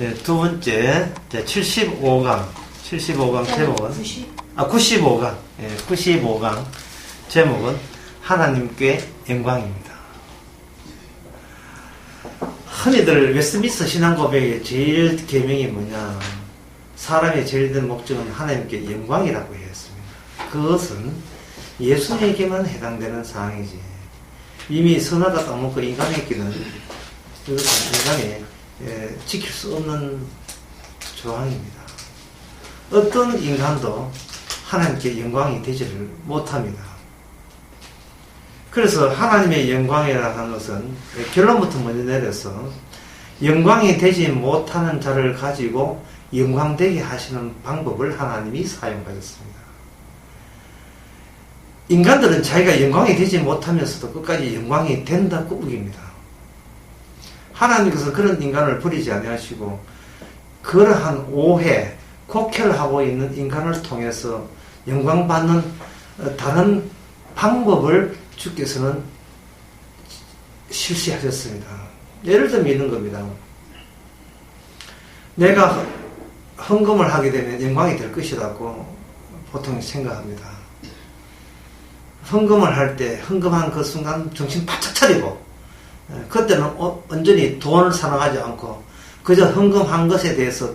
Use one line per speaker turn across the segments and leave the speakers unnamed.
네, 두 번째, 75강 제목은, 95강, 95강 제목은 하나님께 영광입니다. 흔히들 웨스트민스터 신앙고백의 제일 계명이 뭐냐? 사람의 제일 된 목적은 하나님께 영광이라고 했습니다. 그것은 예수님에게만 해당되는 사항이지. 이미 선하다 까먹고 인간의 길은 이것은 인간이 지킬 수 없는 조항입니다. 어떤 인간도 하나님께 영광이 되지를 못합니다. 그래서 하나님의 영광이라고 하는 것은 결론부터 먼저 내려서 영광이 되지 못하는 자를 가지고 영광되게 하시는 방법을 하나님이 사용하셨습니다. 인간들은 자기가 영광이 되지 못하면서도 끝까지 영광이 된다고 우깁니다. 하나님께서 그런 인간을 버리지 아니하시고 그러한 오해, 곡해를 하고 있는 인간을 통해서 영광받는 다른 방법을 주께서는 실시하셨습니다. 예를 들면 이런 겁니다. 내가 헌금을 하게 되면 영광이 될 것이라고 보통 생각합니다. 헌금을 할 때 헌금한 그 순간 정신 바짝 차리고 그때는 온전히 돈을 사랑하지 않고 그저 헌금한 것에 대해서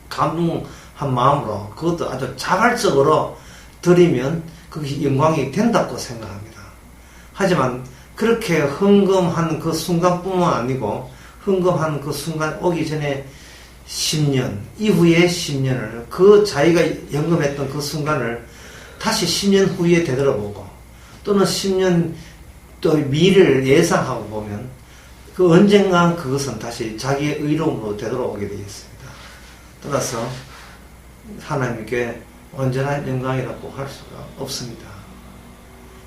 감동한 마음으로 그것도 아주 자발적으로 드리면 그것이 영광이 된다고 생각합니다. 하지만 그렇게 헌금한 그 순간뿐만 아니고 헌금한 그 순간 오기 전에 10년, 이후에 10년을 그 자기가 연금했던 그 순간을 다시 10년 후에 되돌아보고 또는 10년 또 미래를 예상하고 보면 그 언젠가 그것은 다시 자기의 의로움으로 되돌아오게 되겠습니다. 따라서 하나님께 온전한 영광이라고 할 수가 없습니다.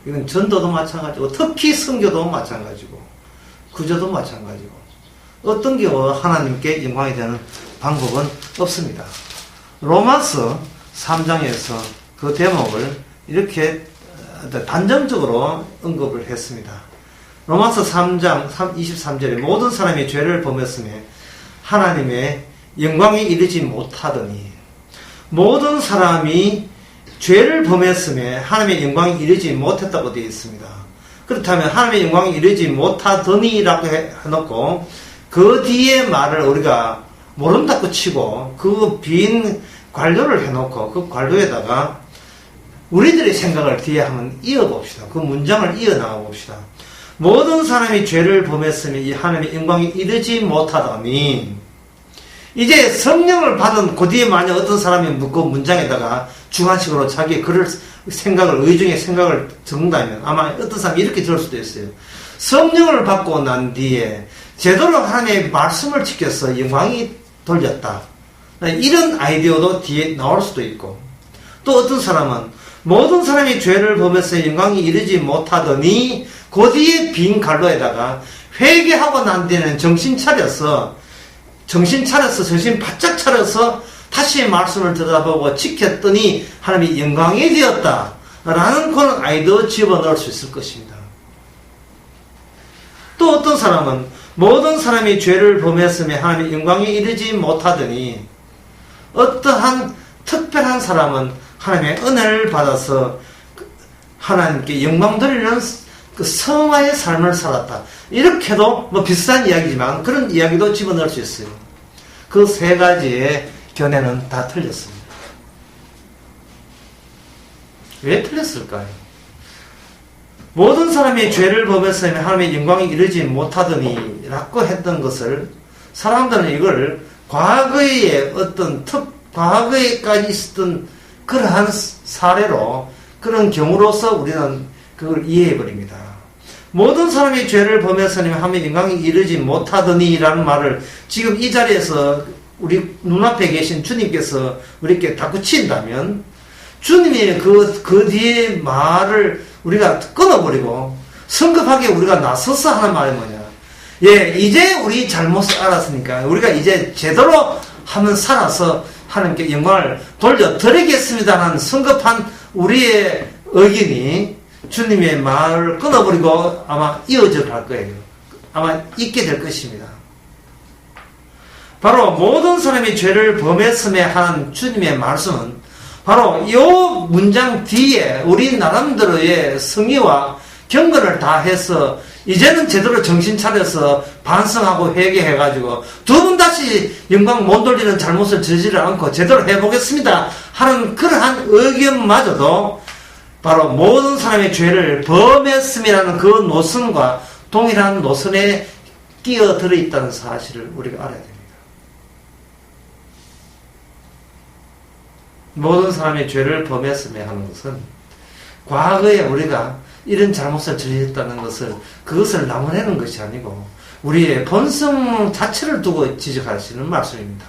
이건 전도도 마찬가지고 특히 선교도 마찬가지고 구조도 마찬가지고 어떤 경우 하나님께 영광이 되는 방법은 없습니다. 로마서 3장에서 그 대목을 이렇게 단정적으로 언급을 했습니다. 로마서 3장 23절에 모든 사람이 죄를 범했음에 하나님의 영광에 이르지 못하더니 모든 사람이 죄를 범했음에 하나님의 영광에 이르지 못했다고 되어 있습니다. 그렇다면 하나님의 영광에 이르지 못하더니라고 해놓고 그 뒤에 말을 우리가 모른다고 치고 그 빈 관료를 해놓고 그 관료에다가 우리들의 생각을 뒤에 한번 이어봅시다. 그 문장을 이어나가 봅시다. 모든 사람이 죄를 범했으면 이 하나님의 영광에 이르지 못하다니 이제 성령을 받은 그 뒤에 만약 어떤 사람이 그 문장에다가 주관식으로 자기의 글을 생각을 의중의 생각을 적는다면 아마 어떤 사람이 이렇게 들을 수도 있어요. 성령을 받고 난 뒤에 제대로 하나님의 말씀을 지켜서 영광이 돌렸다. 이런 아이디어도 뒤에 나올 수도 있고 또 어떤 사람은 모든 사람이 죄를 범해서 영광이 이르지 못하더니 그 뒤에 빈 갈로에다가 회개하고 난 뒤에는 정신 바짝 차려서 다시 말씀을 들여다보고 지켰더니 하나님이 영광이 되었다 라는 그런 아이디어 집어넣을 수 있을 것입니다. 또 어떤 사람은 모든 사람이 죄를 범했으며 하나님의 영광에 이르지 못하더니 어떠한 특별한 사람은 하나님의 은혜를 받아서 하나님께 영광 돌리는 그 성화의 삶을 살았다. 이렇게도 뭐 비슷한 이야기지만 그런 이야기도 집어넣을 수 있어요. 그 세 가지의 견해는 다 틀렸습니다. 왜 틀렸을까요? 모든 사람이 죄를 범했으면 하나님의 영광에 이르지 못하더니 라고 했던 것을 사람들은 이걸 과거에 과거에까지 있었던 그러한 사례로 그런 경우로서 우리는 그걸 이해해버립니다. 모든 사람이 죄를 범했으니 하나님의 영광에 이르지 못하더니 라는 말을 지금 이 자리에서 우리 눈앞에 계신 주님께서 우리에게 닫고친다면 주님의 그 뒤에 말을 우리가 끊어버리고 성급하게 우리가 나서서 하는 말이 뭐냐. 이제 우리 잘못을 알았으니까 우리가 이제 제대로 하면 살아서 하나님께 영광을 돌려드리겠습니다라는 성급한 우리의 의견이 주님의 말을 끊어버리고 아마 이어져 갈 거예요. 아마 있게 될 것입니다. 바로 모든 사람이 죄를 범했음에 하는 주님의 말씀은 바로 이 문장 뒤에 우리 나름대로의 성의와 경건을 다해서 이제는 제대로 정신 차려서 반성하고 회개해가지고 두 번 다시 영광 못 돌리는 잘못을 저지르지 않고 제대로 해보겠습니다 하는 그러한 의견마저도 바로 모든 사람의 죄를 범했음이라는 그 노선과 동일한 노선에 끼어들어 있다는 사실을 우리가 알아야 됩니다. 모든 사람의 죄를 범했음에 하는 것은 과거에 우리가 이런 잘못을 저질렀다는 것을 그것을 나무라는 것이 아니고 우리의 본성 자체를 두고 지적하시는 말씀입니다.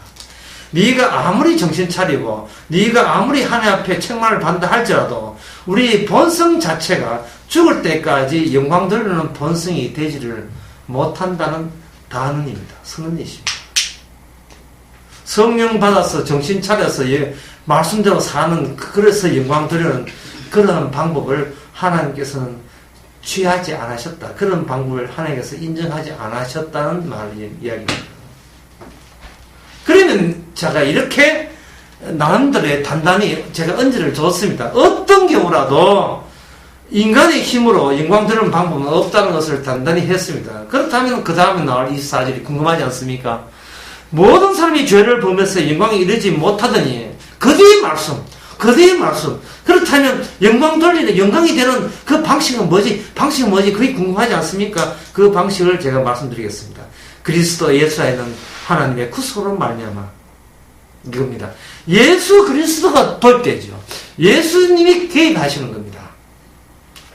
네가 아무리 정신 차리고 네가 아무리 하나님 앞에 책망을 받는다 할지라도 우리 본성 자체가 죽을 때까지 영광 돌리는 본성이 되지를 못한다는 단언입니다. 선언이십니다. 성령 받아서 정신 차려서 말씀대로 사는, 그래서 영광 돌리는 그런 방법을 하나님께서는 취하지 않으셨다. 그런 방법을 하나님께서 인정하지 않으셨다는 이야기입니다. 그러면 제가 이렇게 나름대로 단단히 제가 언지를 줬습니다. 어떤 경우라도 인간의 힘으로 영광 돌리는 방법은 없다는 것을 단단히 했습니다. 그렇다면 그 다음에 나올 24절이 궁금하지 않습니까? 모든 사람이 죄를 범해서 영광에 이르지 못하더니 그 뒤의 말씀. 그렇다면 영광 돌리는, 영광이 되는 그 방식은 뭐지? 그게 궁금하지 않습니까? 그 방식을 제가 말씀드리겠습니다. 그리스도 예수 안에는 하나님의 구속으로 말미암아 이겁니다. 예수 그리스도가 볼 때죠. 예수님이 개입하시는 겁니다.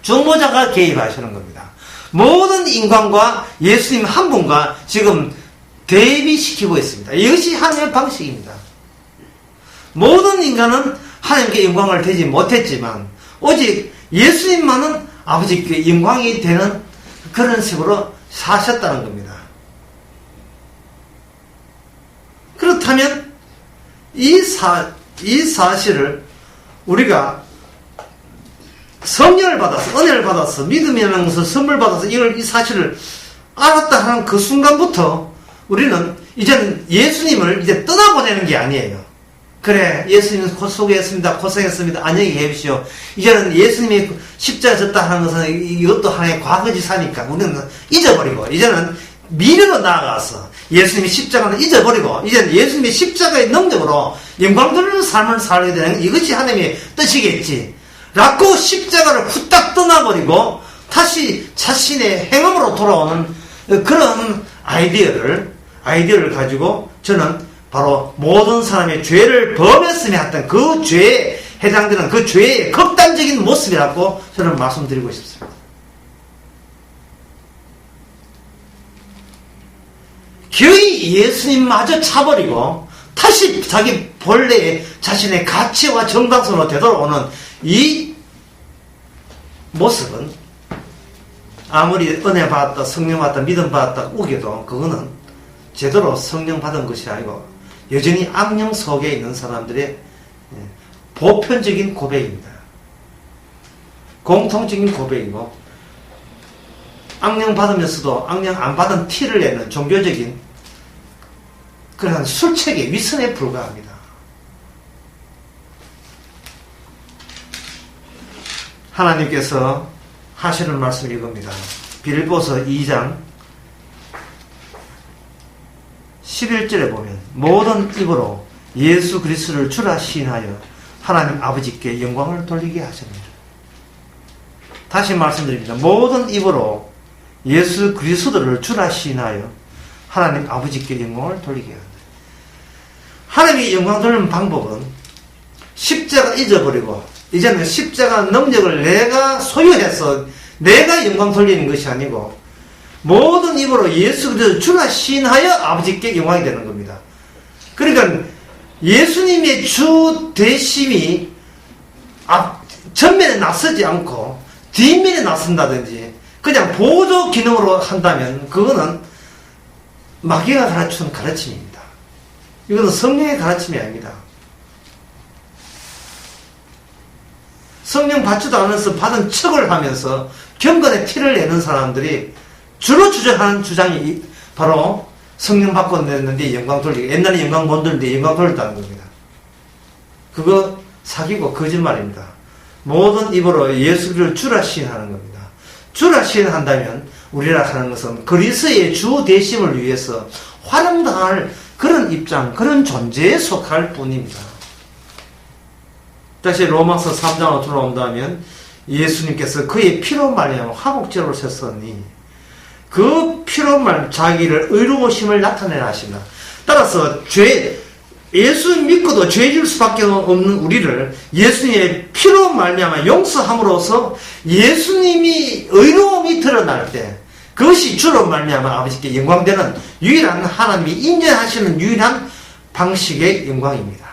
중보자가 개입하시는 겁니다. 모든 인간과 예수님 한 분과 지금 대비시키고 있습니다. 이것이 하나님의 방식입니다. 모든 인간은 하나님께 영광을 되지 못했지만 오직 예수님만은 아버지께 영광이 되는 그런 식으로 사셨다는 겁니다. 그렇다면 이 사실을 우리가 성령을 받아서, 은혜를 받아서, 믿음이라는 것을 선물 받아서 이 사실을 알았다 하는 그 순간부터 우리는 이제는 예수님을 이제 떠나보내는 게 아니에요. 그래, 예수님 수고했습니다. 고생했습니다. 안녕히 계십시오. 이제는 예수님이 십자가 졌다 하는 것은 이것도 하나의 과거지사니까 우리는 잊어버리고, 이제는 미래로 나아가서 예수님이 십자가는 잊어버리고, 이제는 예수님이 십자가의 능력으로 영광 돌리는 삶을 살게 되는 이것이 하나님의 뜻이겠지. 라고 십자가를 후딱 떠나버리고 다시 자신의 행함으로 돌아오는 그런 아이디어를 가지고 저는 바로 모든 사람의 죄를 범했음에 했던 그 죄에 해당되는 그 죄의 극단적인 모습이라고 저는 말씀드리고 싶습니다. 거의 예수님마저 차버리고 다시 자기 본래의 자신의 가치와 정당성으로 되돌아오는 이 모습은 아무리 은혜 받았다, 성령 받았다, 믿음 받았다 우겨도 그거는 제대로 성령 받은 것이 아니고 여전히 악령 속에 있는 사람들의 보편적인 고백입니다. 공통적인 고백이고 악령 받으면서도 악령 안 받은 티를 내는 종교적인 그러한 술책의 위선에 불과합니다. 하나님께서 하시는 말씀이 이겁니다. 빌립보서 2장 11절에 보면 모든 입으로 예수 그리스도를 주라 시인하여 하나님 아버지께 영광을 돌리게 하십니다. 다시 말씀드립니다. 모든 입으로 예수 그리스도를 주라 시인하여 하나님 아버지께 영광을 돌리게 합니다. 하나님이 영광 돌리는 방법은 십자가 잊어버리고 이제는 십자가 능력을 내가 소유해서 내가 영광 돌리는 것이 아니고 모든 입으로 예수 그리스도를 주라 시인하여 아버지께 영광이 되는 겁니다. 그러니까 예수님의 주 되심이 전면에 나서지 않고 뒷면에 나선다든지 그냥 보조 기능으로 한다면 그거는 마귀가 가르치는 가르침입니다. 이거는 성령의 가르침이 아닙니다. 성령 받지도 않아서 받은 척을 하면서 경건의 티를 내는 사람들이 주로 주장하는 주장이 바로 성령 바꿔냈는데 영광 돌리고, 옛날에 영광 못 돌리는데 영광 돌렸다는 겁니다. 그거 사기고 거짓말입니다. 모든 입으로 예수를 주라 시인하는 겁니다. 주라 시인한다면 우리라 하는 것은 그리스도의 주 되심을 위해서 환영당할 그런 입장, 그런 존재에 속할 뿐입니다. 다시 로마서 3장으로 돌아온다면 예수님께서 그의 피로 말미암아 화목제로 섰으니 그 피로 말미암아 자기를 의로우심을 나타내라 하십니다. 따라서 예수 믿고도 죄질 수밖에 없는 우리를 예수님의 피로 말미암아 용서함으로써 예수님이 의로움이 드러날 때 그것이 주로 말미암아 아버지께 영광되는 유일한 하나님이 인정하시는 유일한 방식의 영광입니다.